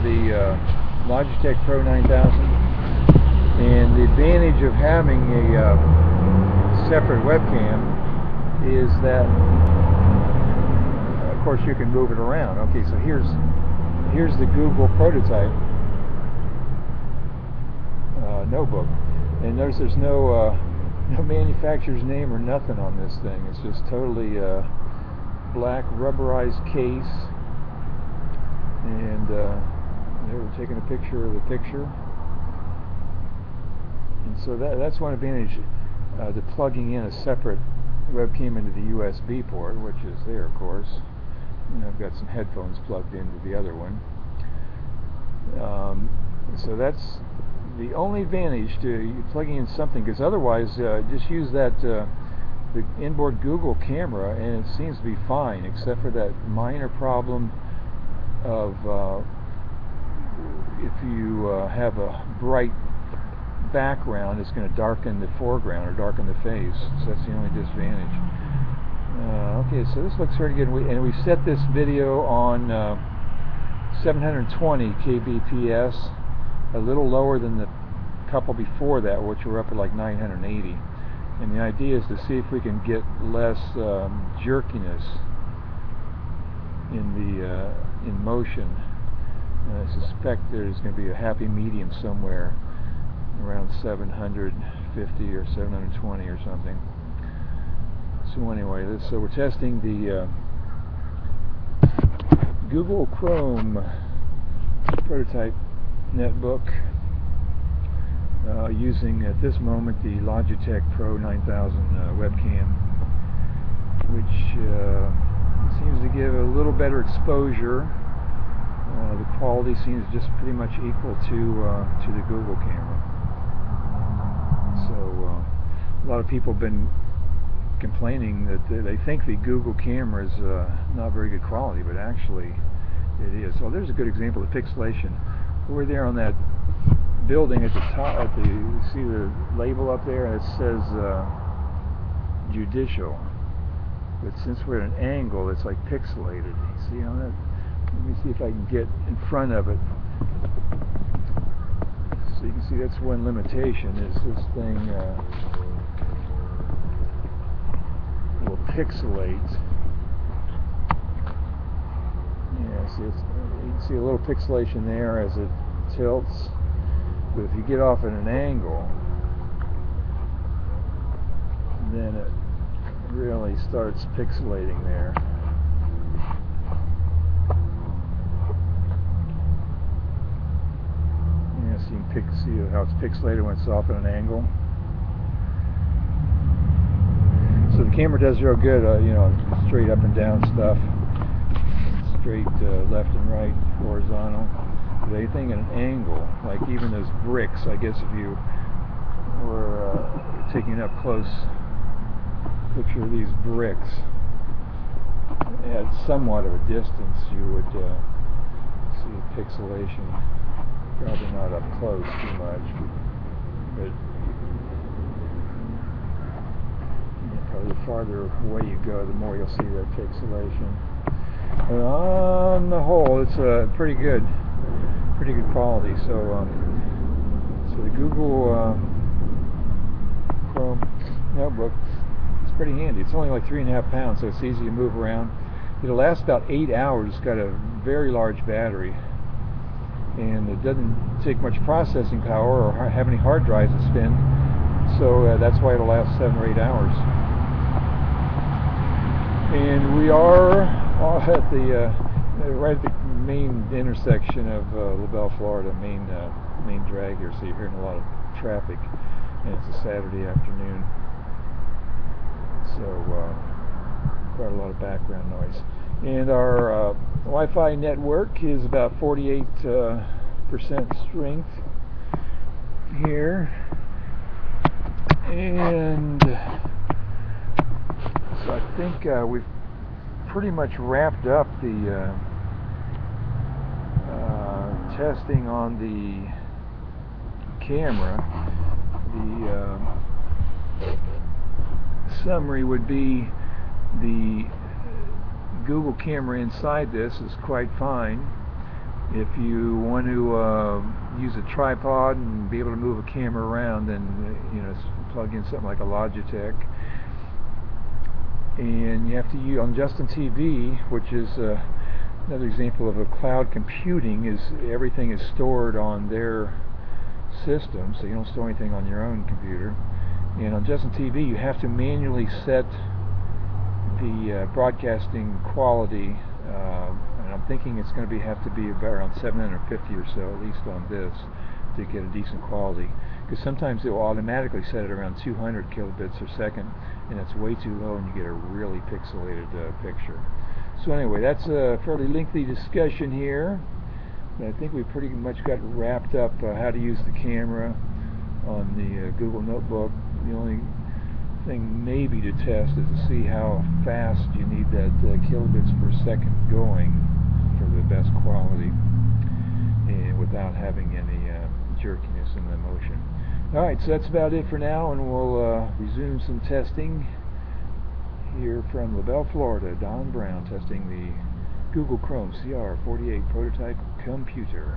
the Logitech Pro 9000, and the advantage of having a separate webcam is that, of course, you can move it around. Okay, so here's the Google prototype notebook, and notice there's no manufacturer's name or nothing on this thing. It's just totally black rubberized case, and they're taking a picture of the picture. And so that's one advantage to plugging in a separate webcam into the USB port, which is there, of course. And I've got some headphones plugged into the other one. So that's the only advantage to plugging in something, because otherwise just use that the inboard Google camera and it seems to be fine, except for that minor problem of if you have a bright background, it's going to darken the foreground or darken the face. So that's the only disadvantage. Okay, so this looks pretty good, and we set this video on 720 kbps, a little lower than the couple before that, which were up at like 980. And the idea is to see if we can get less jerkiness in motion. And I suspect there's going to be a happy medium somewhere around 750 or 720 or something. So anyway, so we're testing the Google Chrome prototype netbook using at this moment the Logitech Pro 9000 webcam, which seems to give a little better exposure. The quality seems just pretty much equal to the Google camera. So a lot of people have been complaining that they think the Google camera is not very good quality, but actually it is. So there's a good example of pixelation. We're there on that building at the top. You see the label up there, and it says judicial. But since we're at an angle, it's like pixelated. See on that? Let me see if I can get in front of it. So you can see that's one limitation, is this thing will pixelate. Yeah, see, you can see a little pixelation there as it tilts. But if you get off at an angle, then it really starts pixelating there. Yeah, so you can see how it's pixelated when it's off at an angle. So the camera does real good, you know, straight up and down stuff, straight left and right, horizontal. But anything at an angle, like even those bricks, I guess if you were taking an up close picture of these bricks at somewhat of a distance, you would see pixelation. Probably not up close too much, but probably the farther away you go, the more you'll see that pixelation. But on the whole, it's pretty good quality. So, so the Google Chrome notebook is pretty handy. It's only like 3.5 pounds, so it's easy to move around. It'll last about 8 hours. It's got a very large battery, and it doesn't take much processing power or have any hard drives to spin. So that's why it'll last 7 or 8 hours. And we are at the right at the main intersection of LaBelle, Florida, main drag here. So you're hearing a lot of traffic, and it's a Saturday afternoon, so quite a lot of background noise. And our Wi-Fi network is about 48% strength here, and so I think we've pretty much wrapped up the testing on the camera. The summary would be the Google camera inside this is quite fine. If you want to use a tripod and be able to move a camera around, then plug in something like a Logitech. And you have to use on Justin TV, which is another example of a cloud computing. Is everything is stored on their system, so you don't store anything on your own computer. And on Justin TV, you have to manually set the broadcasting quality, and I'm thinking it's going to have to be about around 750 or so, at least on this, to get a decent quality. Because sometimes it will automatically set it around 200 kilobits per second, and it's way too low, and you get a really pixelated picture. So anyway, that's a fairly lengthy discussion here. I think we pretty much got wrapped up how to use the camera on the Google Notebook. The only thing maybe to test is to see how fast you need that kilobits per second going for the best quality and without having any jerkiness in the motion. Alright, so that's about it for now, and we'll resume some testing here from LaBelle, Florida. Don Brown testing the Google Chrome Cr-48 prototype computer.